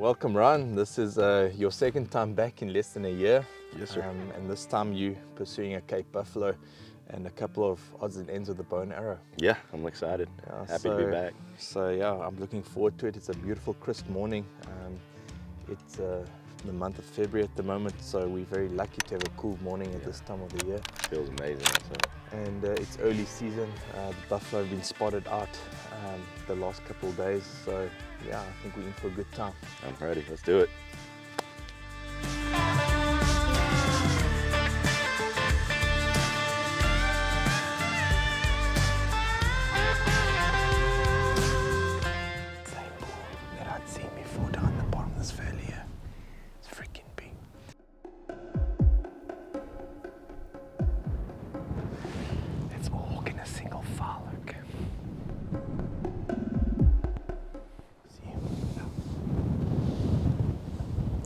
Welcome, Ryan. This is your second time back in less than a year. Yes, sir. And this time you pursuing a Cape Buffalo and a couple of odds and ends with the bow and arrow. Yeah, I'm excited. Happy to be back. So yeah, I'm looking forward to it. It's a beautiful, crisp morning. It's the month of February at the moment, so we're very lucky to have a cool morning at this time of the year. Feels amazing. And it's early season. The buffalo have been spotted out the last couple of days, so yeah, I think we're in for a good time. I'm ready. Let's do it. Same bull that I'd seen before down the bottom of this valley here. It's freaking big. Let's all walk in a single file, okay? See him?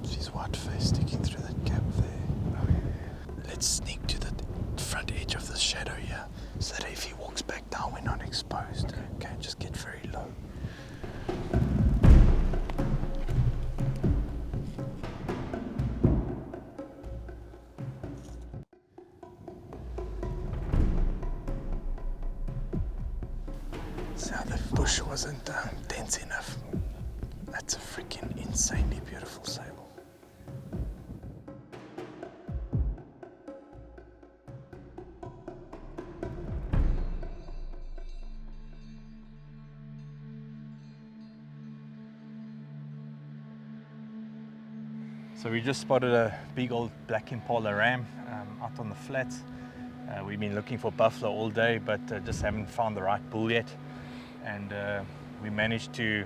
She's white face sticking through that gap there. Oh, yeah. Let's sneak to the front edge of the shadow here, so that if he walks back down, we're not exposed. Okay, just get very low. So the bush wasn't dense enough. That's a freaking insanely beautiful sable. So we just spotted a big old black Impala ram out on the flats. We've been looking for buffalo all day, but just haven't found the right bull yet. And we managed to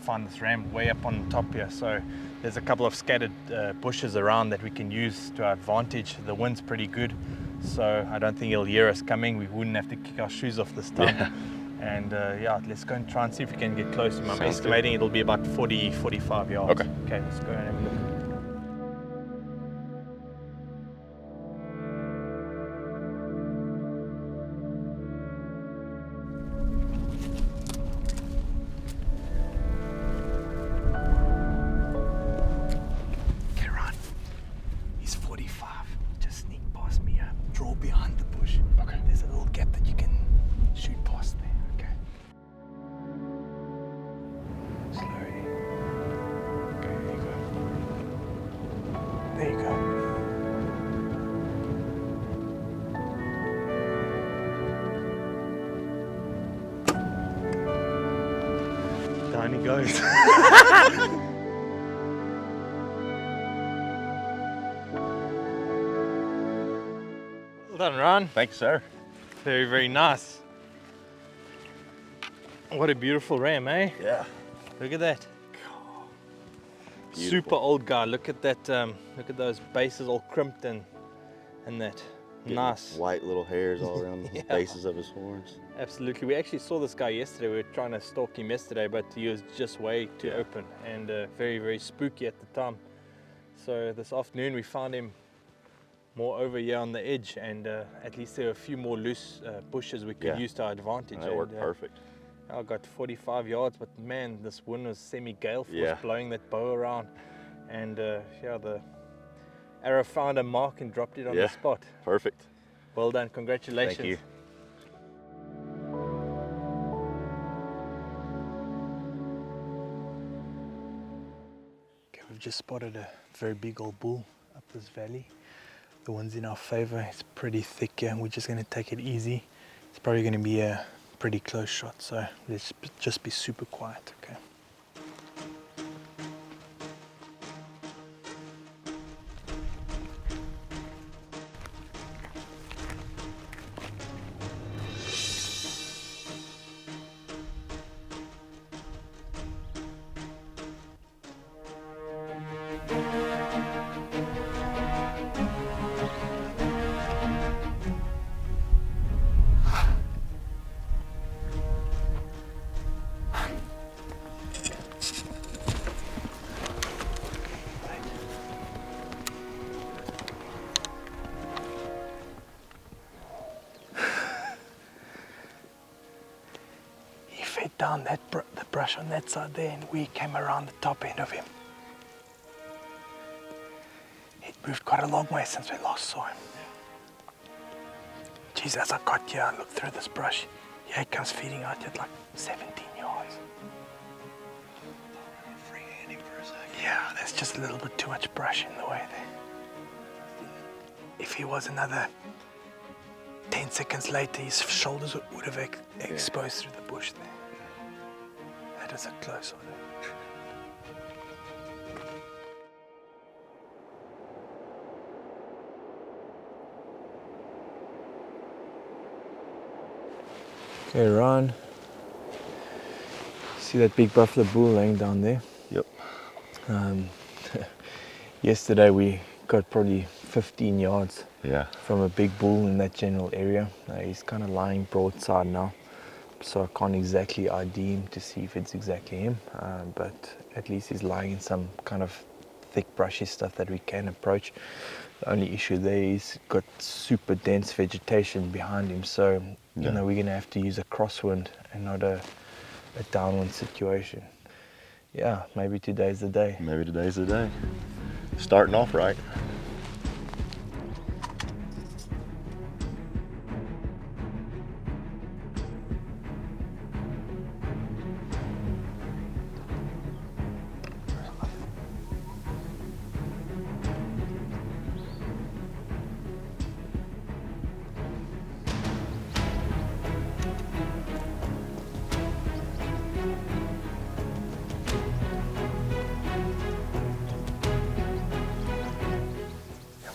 find this ram way up on top here. So there's a couple of scattered bushes around that we can use to our advantage. The wind's pretty good, so I don't think he'll hear us coming. We wouldn't have to kick our shoes off this time. Yeah. And yeah, let's go and try and see if we can get close to him. I'm Sounds estimating it'll be about 40-45 yards. Okay. Okay, let's go and have a look. Behind the bush. Okay. There's a little gap that you can shoot past there. Okay. Slowly. Okay, there you go. There you go. Down he goes. Well done, Ron. Thanks, sir. Very, very nice. What a beautiful ram, eh? Yeah. Look at that. Beautiful. Super old guy. Look at that. Look at those bases all crimped and that. Getting Nice. white little hairs all around the Yeah. bases of his horns. Absolutely. We actually saw this guy yesterday. We were trying to stalk him yesterday, but he was just way too open and very, very spooky at the time. So this afternoon we found him more over here on the edge, and at least there were a few more loose bushes we could use to our advantage. That worked perfect. I got 45 yards, but man, this wind was semi-gale force blowing that bow around, and yeah, the arrow found a mark and dropped it on the spot. Perfect. Well done, congratulations. Thank you. Okay, we've just spotted a very big old bull up this valley. The wind's in our favor. It's pretty thick here, and we're just going to take it easy. It's probably going to be a pretty close shot, so let's just be super quiet, okay? Down that the brush on that side there, and we came around the top end of him. Moved quite a long way since we last saw him. Geez, as I got here, I looked through this brush. Here he comes feeding out at like 17 yards. Freehanding for a second. Yeah, there's just a little bit too much brush in the way there. If he was another 10 seconds later, his shoulders would have exposed through the bush there. That is a close one. Okay, Ron. See that big buffalo bull laying down there? Yep. Yesterday we got probably 15 yards Yeah. from a big bull in that general area. He's kind of lying broadside now, so I can't exactly ID him to see if it's exactly him, but at least he's lying in some kind of thick brushy stuff that we can approach. The only issue there is got super dense vegetation behind him, so you know we're gonna have to use a crosswind and not a downwind situation. Yeah, maybe today's the day. Maybe today's the day. Starting off right.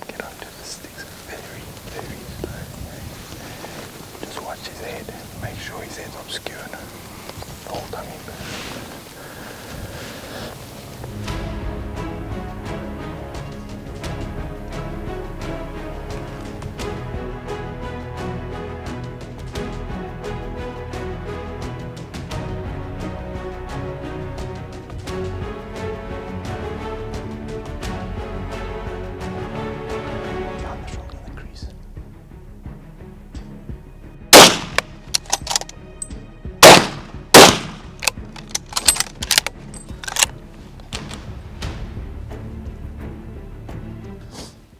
Get onto the sticks very, very slowly. Just watch his head. Make sure his head's obscured. Hold on him. Down the shoulder in the crease.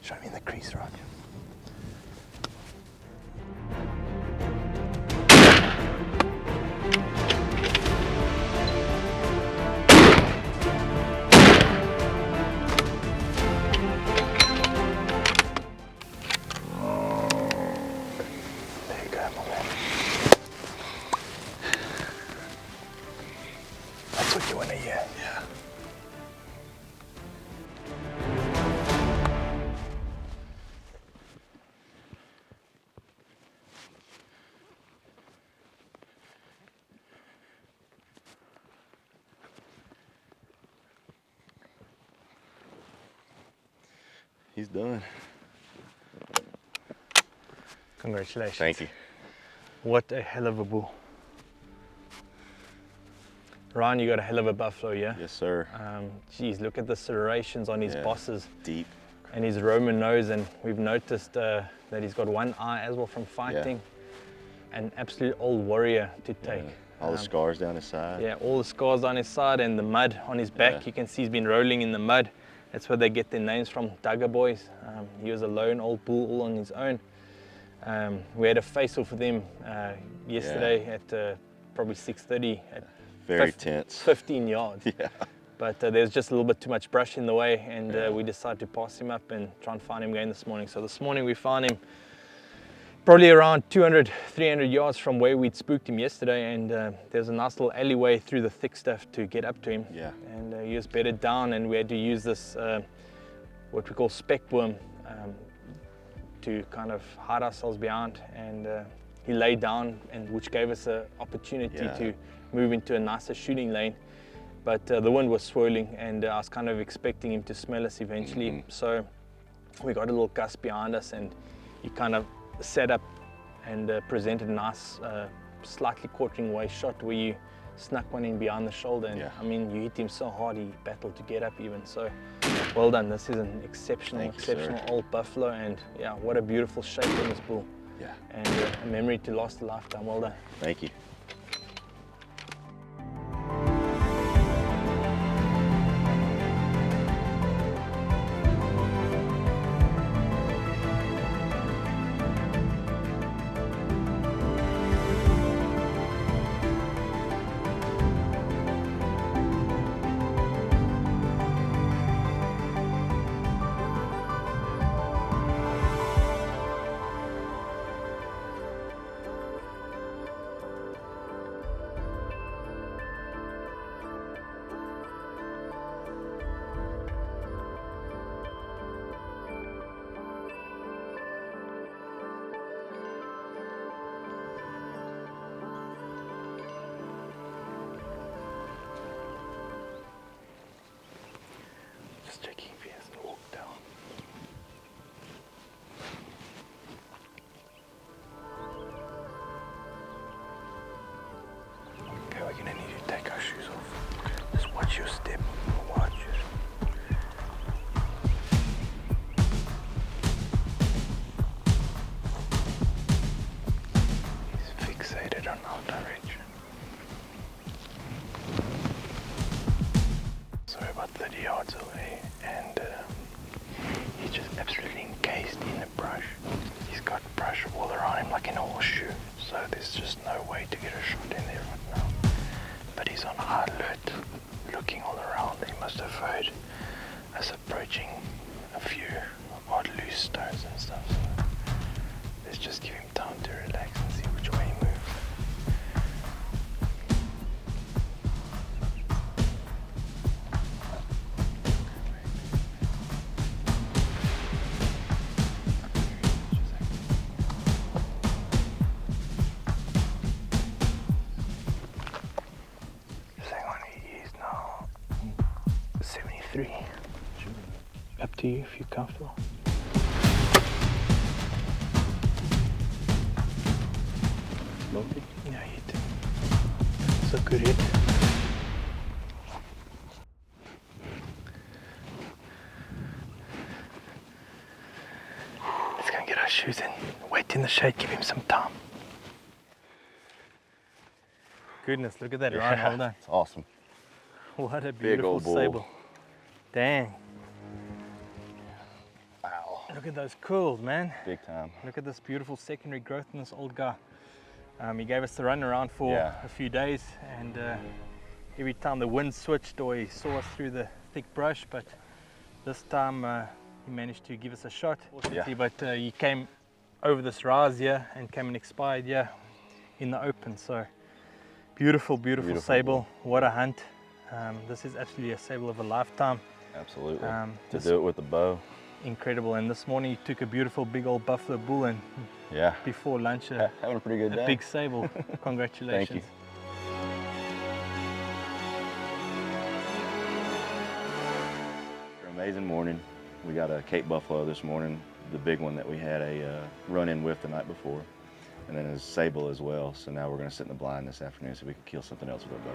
Show me in the crease, Ron. There you go, my man. That's what you want to hear. Yeah. He's done. Congratulations. Thank you. What a hell of a bull. Ryan, you got a hell of a buffalo, yeah? Yes, sir. Geez, look at the serrations on his Yeah. bosses Deep. and his Roman nose, and we've noticed that he's got one eye as well from fighting. An absolute old warrior to take. Yeah. All the scars down his side. Yeah, all the scars on his side and the mud on his back. Yeah. You can see he's been rolling in the mud. That's where they get their names from, Dugga Boys. He was a lone old bull all on his own. We had a face-off with him yesterday at probably 6:30 at Very tense. 15 yards. Yeah. But there's just a little bit too much brush in the way, and we decided to pass him up and try and find him again this morning. So this morning we found him probably around 200, 300 yards from where we'd spooked him yesterday, and there's a nice little alleyway through the thick stuff to get up to him. Yeah. And he was bedded down, and we had to use this, what we call spec worm, to kind of hide ourselves behind, and he lay down, and which gave us an opportunity to move into a nicer shooting lane. But the wind was swirling, and I was kind of expecting him to smell us eventually. So we got a little gust behind us, and he kind of set up and presented a nice, slightly quartering way shot where you snuck one in behind the shoulder. And I mean, you hit him so hard he battled to get up even. So well done. This is an exceptional old buffalo, and yeah, what a beautiful shape in this bull. Yeah. And a memory to last a lifetime. Well done. Thank you. checking if he hasn't walked down. Okay, we're gonna need to take our shoes off. Just watch your step. Watch it. He's fixated on our direction. So we're about 30 yards away, and he's just absolutely encased in the brush. He's got brush all around him like in a horseshoe, so there's just no way to get a shot in there right now. But he's on high alert, looking all around. He must have heard us approaching a few odd loose stones and stuff. So let's just give him time to relax and see which way he moves. Up to you if you're comfortable. Smoky? Yeah, you do. So good hit. Let's go and get our shoes in. Wait in the shade, give him some time. Goodness, look at that, Ryan, hold on. It's awesome. What a Big beautiful old bull. sable. Dang. Wow. Look at those quills, man. Big time. Look at this beautiful secondary growth in this old guy. He gave us the run around for a few days, and every time the wind switched or he saw us through the thick brush, but this time he managed to give us a shot. Yeah. But he came over this rise here and came and expired here in the open. So beautiful, beautiful sable. What a hunt. This is actually a sable of a lifetime. Absolutely. To do it with the bow. Incredible. And this morning he took a beautiful big old buffalo bull, and before lunch having a pretty good day. Big sable. Congratulations. Thank you. Amazing morning. We got a Cape Buffalo this morning, the big one that we had a run-in with the night before, and then a sable as well. So now we're going to sit in the blind this afternoon so we can kill something else with our bow.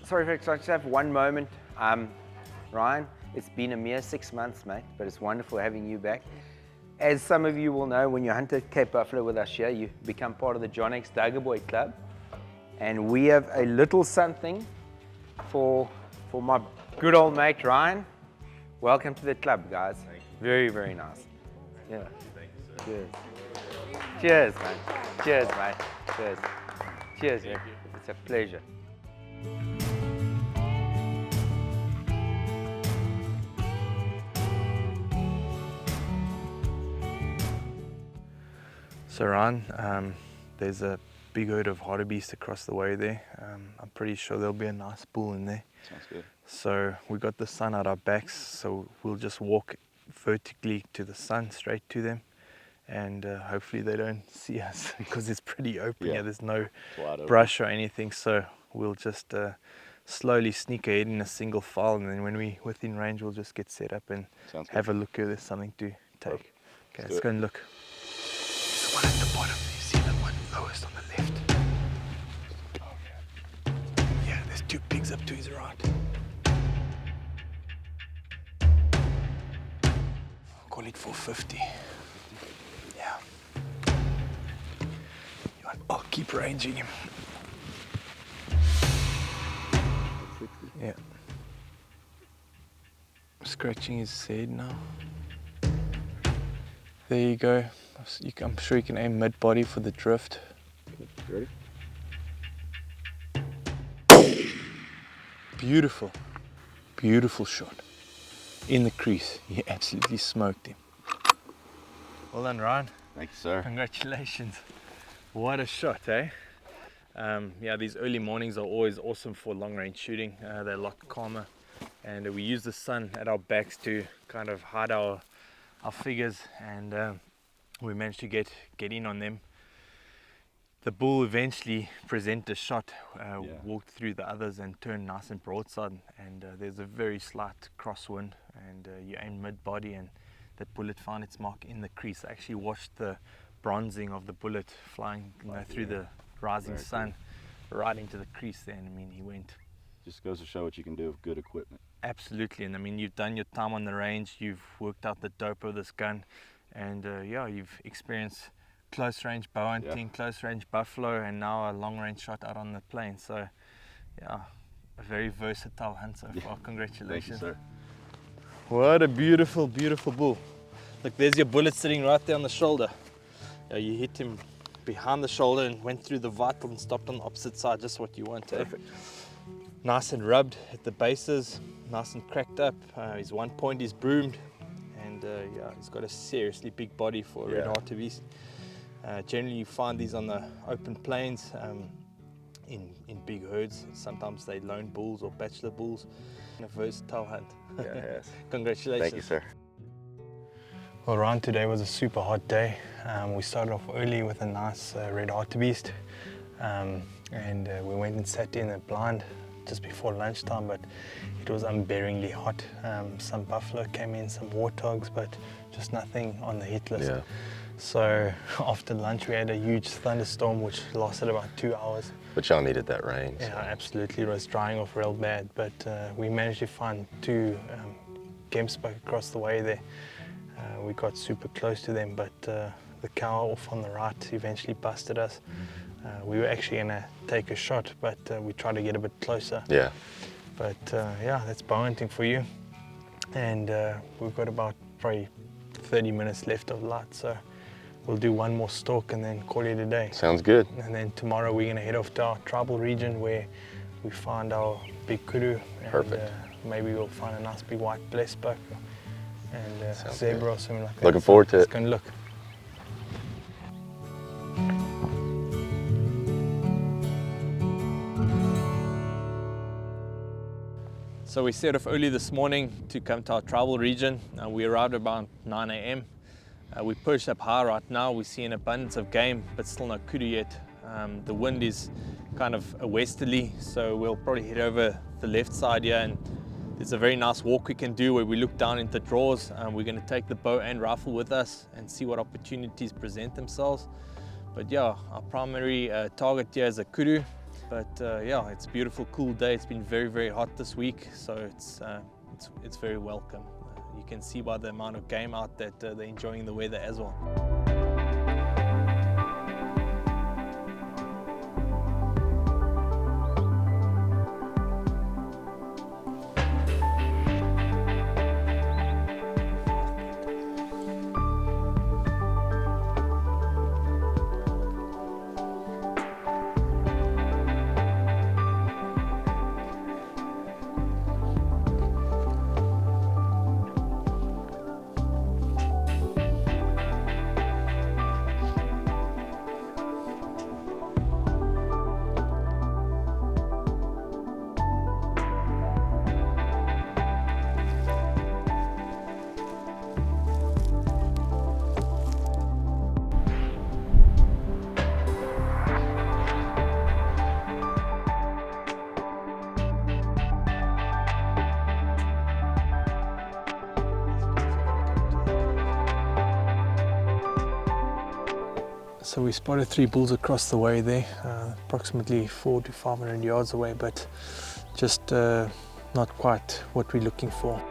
Sorry folks, I just have one moment. Ryan, it's been a mere 6 months, mate, but it's wonderful having you back. As some of you will know, when you hunt at Cape Buffalo with us here, you become part of the John X Dugga Boy Club. And we have a little something for my good old mate, Ryan. Welcome to the club, guys. Very, very nice. Yeah. Cheers. Cheers, man. Cheers, mate. Cheers. Cheers, yeah. It's a pleasure. So Ryan, there's a big herd of hartebeest across the way there. I'm pretty sure there'll be a nice bull in there. Sounds good. So we got the sun at our backs, so we'll just walk vertically to the sun, straight to them, and hopefully they don't see us because it's pretty open Yeah. here. There's no Wide open. brush or anything, so we'll just slowly sneak ahead in a single file, and then when we're within range we'll just get set up and Sounds good. have a look if there's something to take. Perfect. Okay, Let's let's do go and look. There's the one at the bottom. You see that one lowest on the left? Yeah, there's 2 pigs up to his right. I'll call it 450. Yeah. I'll keep ranging him. Yeah. Scratching his head now. There you go. I'm sure you can aim mid-body for the drift. Ready? Beautiful. Beautiful shot. In the crease. He absolutely smoked him. Well done, Ryan. Thank you, sir. Congratulations. What a shot, eh? Yeah, these early mornings are always awesome for long range shooting. They're a lot calmer, and we use the sun at our backs to kind of hide our figures, and we managed to get in on them. The bull eventually presented a shot, walked through the others and turned nice and broadside, and there's a very slight crosswind, and you aim mid-body and that bullet found its mark in the crease. I actually watched the bronzing of the bullet flying through the rising sun right into the crease there, and I mean he went. Just goes to show what you can do with good equipment. Absolutely, and I mean you've done your time on the range, you've worked out the dope of this gun, and yeah, you've experienced close range bow hunting, close range buffalo, and now a long range shot out on the plain. So yeah, a very versatile hunt so far. Congratulations. Thank you, sir. What a beautiful, beautiful bull. Look, there's your bullet sitting right there on the shoulder. Yeah, you hit him behind the shoulder and went through the vital and stopped on the opposite side, just what you want. Perfect. Nice and rubbed at the bases, nice and cracked up. His one point is broomed, and yeah, he's got a seriously big body for a red Hartebeest. Generally you find these on the open plains in big herds. Sometimes they lone bulls or bachelor bulls. A versatile hunt. Yeah, it has. Congratulations. Thank you, sir. Well, Ryan, today was a super hot day. We started off early with a nice red Hartebeest, and we went and sat in the blind just before lunchtime, but it was unbearably hot. Some buffalo came in, some warthogs, but just nothing on the hit list. Yeah. So after lunch we had a huge thunderstorm which lasted about 2 hours. But y'all needed that rain. Yeah, So. absolutely. It was drying off real bad, but we managed to find 2 Gemsbuck across the way there. We got super close to them, but the cow off on the right eventually busted us. We were actually going to take a shot, but we tried to get a bit closer. Yeah. But yeah, that's bow hunting for you. And we've got about probably 30 minutes left of light, so we'll do one more stalk and then call it a day. Sounds good. And then tomorrow we're going to head off to our tribal region where we find our big kudu. Perfect. And maybe we'll find a nice big white blesbuck and Sounds zebra good. or something like that. Looking forward to Let's it. go and look. So we set off early this morning to come to our tribal region. We arrived about 9 a.m. We perched up high right now. We see an abundance of game, but still no kudu yet. The wind is kind of a westerly, so we'll probably head over the left side here, and there's a very nice walk we can do where we look down into draws. We're going to take the bow and rifle with us and see what opportunities present themselves. But yeah, our primary target here is a kudu. But yeah, it's a beautiful, cool day. It's been very, very hot this week, so it's very welcome. You can see by the amount of game out that they're enjoying the weather as well. So we spotted 3 bulls across the way there, approximately 400 to 500 yards away, but just not quite what we're looking for.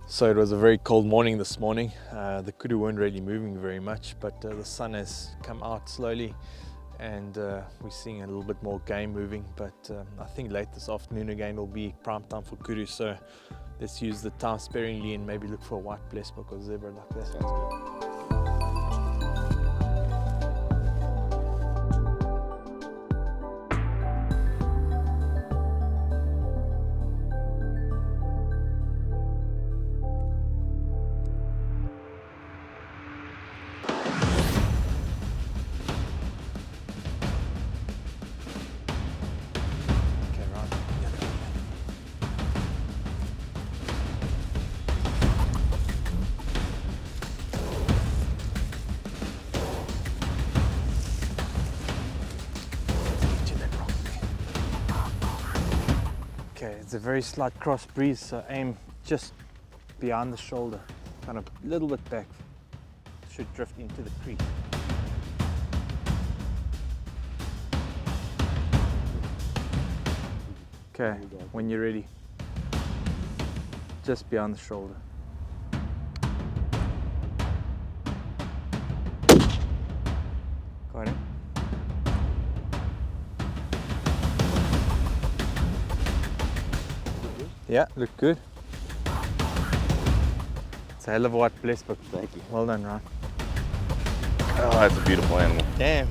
So it was a very cold morning this morning. The kudu weren't really moving very much, but the sun has come out slowly and we're seeing a little bit more game moving, but I think late this afternoon again will be prime time for kudu, so let's use the time sparingly and maybe look for a white Blesbuck or zebra like that. Sounds good. Okay, it's a very slight cross breeze, so aim just behind the shoulder, kind of a little bit back, should drift into the creek. Okay, when you're ready, just behind the shoulder. Got it? Yeah, look good. It's a hell of a white Blesbuck. Thank you. Well done, Ryan. Oh, that's a beautiful animal. Damn.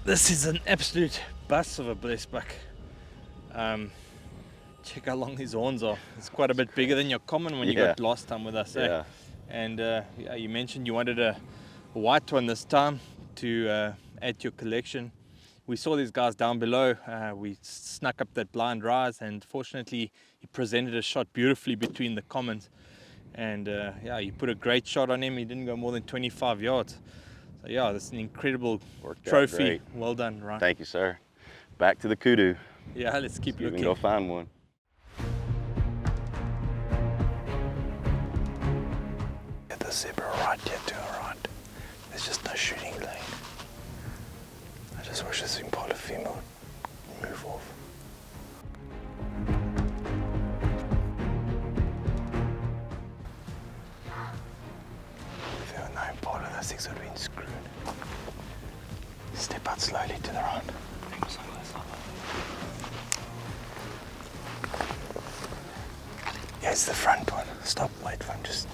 This is an absolute bust of a Blesbuck. Check how long his horns are. It's quite a bit bigger than your common when you got last time with us. Eh? Yeah. And yeah, you mentioned you wanted a white one this time to add to your collection. We saw these guys down below. We snuck up that blind rise, and fortunately he presented a shot beautifully between the commons. And yeah, you put a great shot on him. He didn't go more than 25 yards. So yeah, that's an incredible trophy. Well done, Ryan. Thank you, sir. Back to the kudu. Yeah, let's keep looking. We can go find one. Get the zebra right here to our right. There's just no shooting lane. I just wish this Impala female would move off. If there were no Impala, those things would have been screwed. Step out slowly to the right. Yeah, it's the front one. Stop, wait for him, just...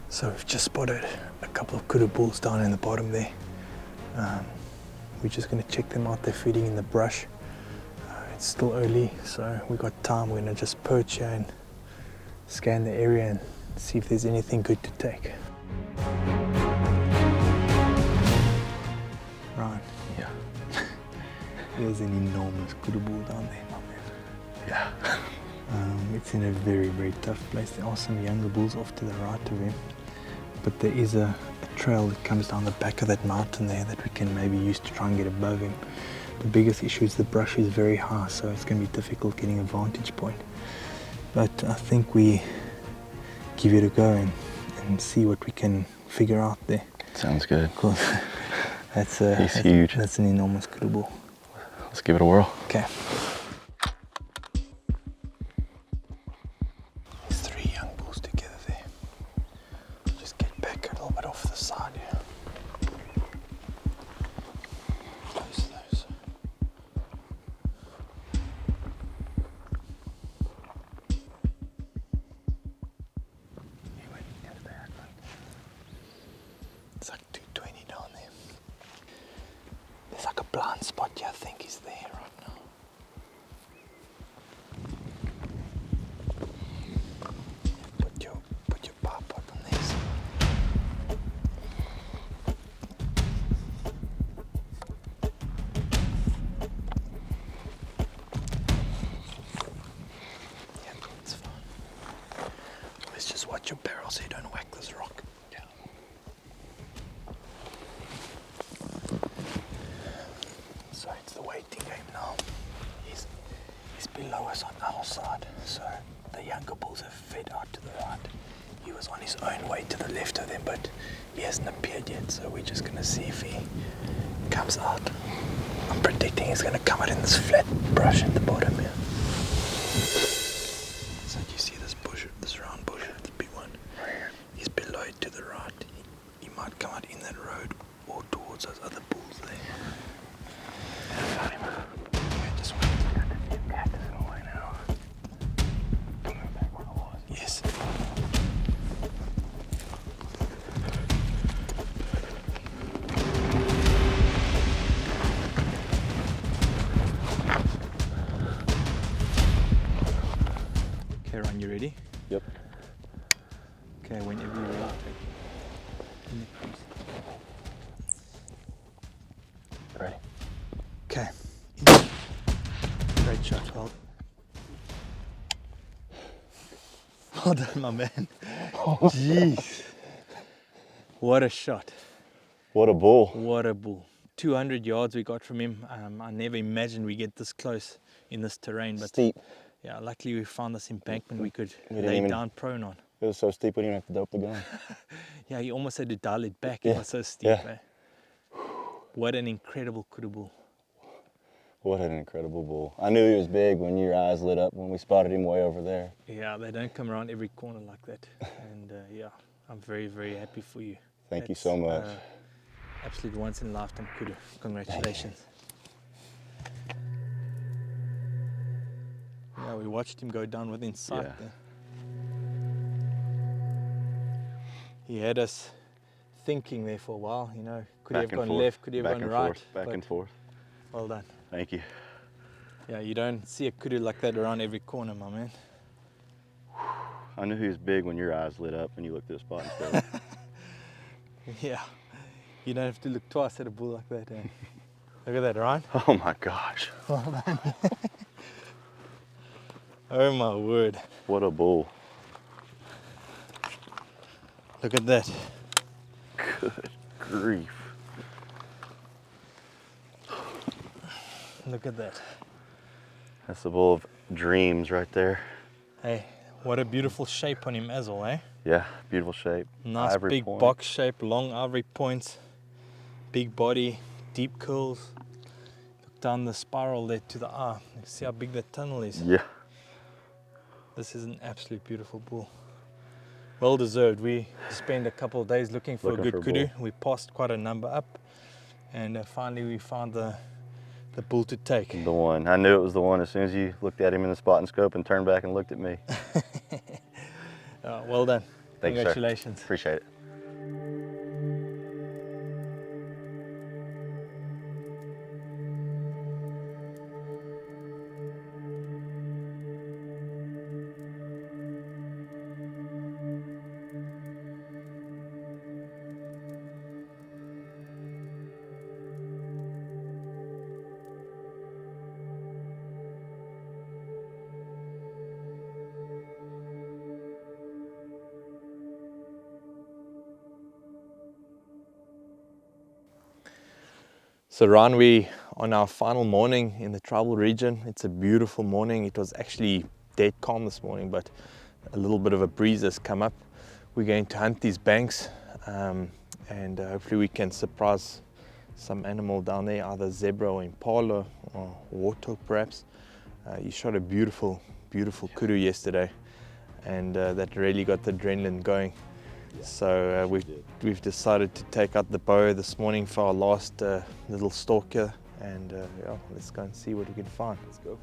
So we've just spotted a couple of kudu bulls down in the bottom there. We're just going to check them out. They're feeding in the brush. It's still early, so we've got time. We're going to just perch here and scan the area and see if there's anything good to take. Ryan. Yeah. There's an enormous kudu bull down there, my man. Yeah. It's in a very, very tough place. There are some younger bulls off to the right of him, but there is a trail that comes down the back of that mountain there that we can maybe use to try and get above him. The biggest issue is the brush is very high, so it's going to be difficult getting a vantage point. But I think we give it a go and see what we can figure out there. Sounds good. Cool. He's huge. That's an enormous kudu bull. Let's give it a whirl. Okay. There's 3 young bulls together there. Just get back a little bit off the side here. Close those. Yeah, I think he's there right now. Put your bar pot on this. Yeah, it's fine. Let's just watch your barrel so you don't whack this rock. Yeah. So it's the waiting game now. He's below us on our side, so the younger bulls have fed out to the right. He was on his own way to the left of them, but he hasn't appeared yet, so we're just gonna see if he comes out. I'm predicting he's gonna come out in this flat brush at the bottom here. So do you see this bush, this round bush, the big one? He's below it to the right. He might come out in that road or towards those other bulls there. I got him. Yeah, just wait. Cactus in the way now. Come back where I was. Yes. Okay, Ryan, you ready? Yep. Okay, whenever you're ready. Ready. Okay. Great shot, well done, my man. Jeez. What a shot. What a bull. What a bull. 200 yards we got from him. I never imagined we get this close in this terrain, but Steep. yeah, luckily we found this embankment we could We didn't lay even- down prone on. It was so steep we didn't even have to dope the gun. Yeah, you almost had to dial it back. Yeah, It was so steep. yeah. Eh? What an incredible kudu bull. What an incredible bull. I knew he was big when your eyes lit up when we spotted him way over there. Yeah, they don't come around every corner like that. And yeah, I'm very, very happy for you. Thank you so much. Absolute once in a lifetime kudu. Congratulations. Yeah, we watched him go down within sight Yeah. there. He had us thinking there for a while, you know, could he have Back and gone forth, left, could he have back gone and right? forth, back but and forth. well done. Thank you. Yeah, you don't see a kudu like that around every corner, my man. I knew he was big when your eyes lit up and you looked at the spot instead. Yeah, you don't have to look twice at a bull like that. Eh? Look at that, Ryan. Oh my gosh. Well done. Oh my word. What a bull. Look at that. Good grief. Look at that. That's the bull of dreams right there. Hey, what a beautiful shape on him as well, eh? Yeah, beautiful shape. Nice Ivory big point. box shape, long ivory points, big body, deep curls. Look down the spiral there to the eye. You see how big that tunnel is? Yeah. This is an absolute beautiful bull. Well deserved. We spent a couple of days looking for a Looking good for a kudu. bull. We passed quite a number up, and finally we found the bull to take. The one. I knew it was the one as soon as you looked at him in the spot and scope and turned back and looked at me. Well done. Thanks, sir. Congratulations. Appreciate it. So Ryan, we on our final morning in the tribal region. It's a beautiful morning. It was actually dead calm this morning, but a little bit of a breeze has come up. We're going to hunt these banks, and hopefully we can surprise some animal down there, either zebra or impala or warthog perhaps. You shot a beautiful kudu yesterday, and that really got the adrenaline going. So we've decided to take out the bow this morning for our last little stalker, and yeah, let's go and see what we can find. Let's go.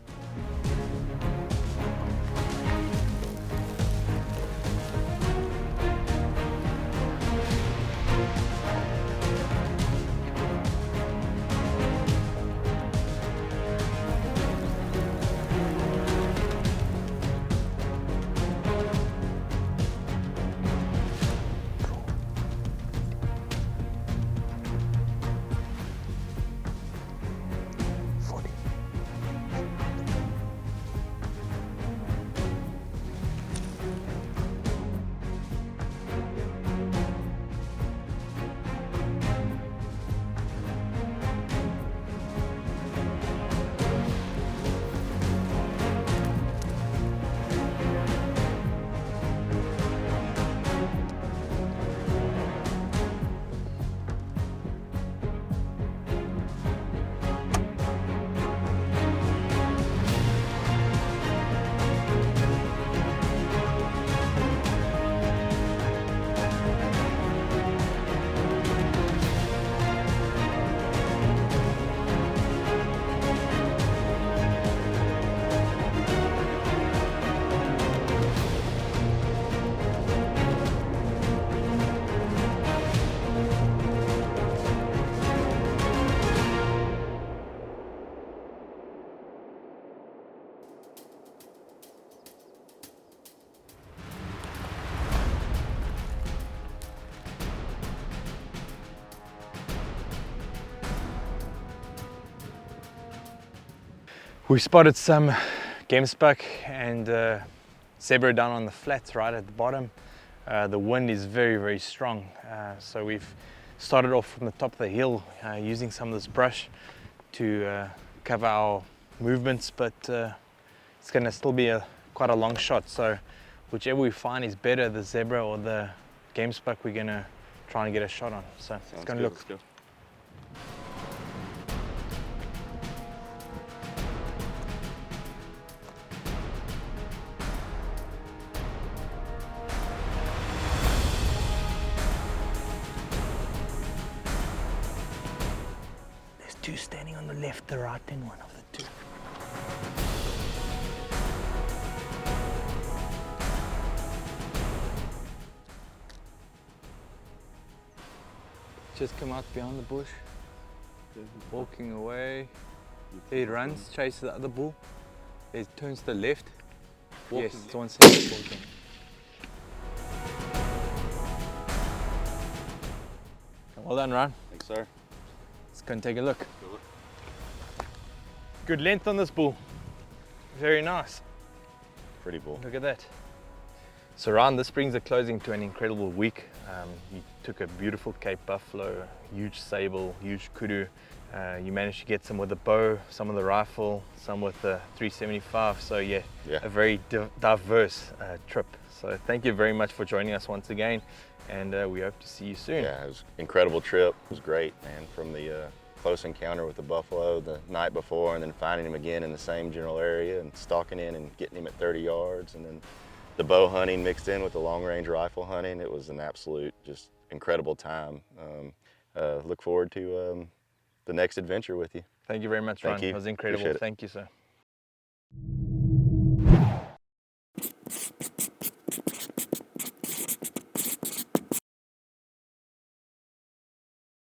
We spotted some Gemsbuck and zebra down on the flats right at the bottom. The wind is very, very strong, so we've started off from the top of the hill using some of this brush to cover our movements, but it's going to still be quite a long shot, so whichever we find is better, the zebra or the Gemsbuck, we're going to try and get a shot on. So it's going to look. Let's go. There's two standing on the left, the right, and one of the two. Just come out behind the bush, walking away. There he runs, chases the other bull. He turns to the left. Yes, it's one second walking. Well done, Ryan. Thanks, sir. Let's go and take a look. Good length on this bull. Very nice. Pretty bull. Look at that. So Ryan, this brings a closing to an incredible week. You took a beautiful Cape Buffalo, huge Sable, huge Kudu. You managed to get some with the bow, some with the rifle, some with the 375. So yeah. A very diverse trip. So thank you very much for joining us once again, and we hope to see you soon. Yeah, it was an incredible trip. It was great, man. From the close encounter with the buffalo the night before, and then finding him again in the same general area and stalking in and getting him at 30 yards, and then the bow hunting mixed in with the long-range rifle hunting. It was an absolute, just incredible time. Look forward to the next adventure with you. Thank you very much, Ryan. Thank you. It was incredible. Appreciate it. Thank you, sir.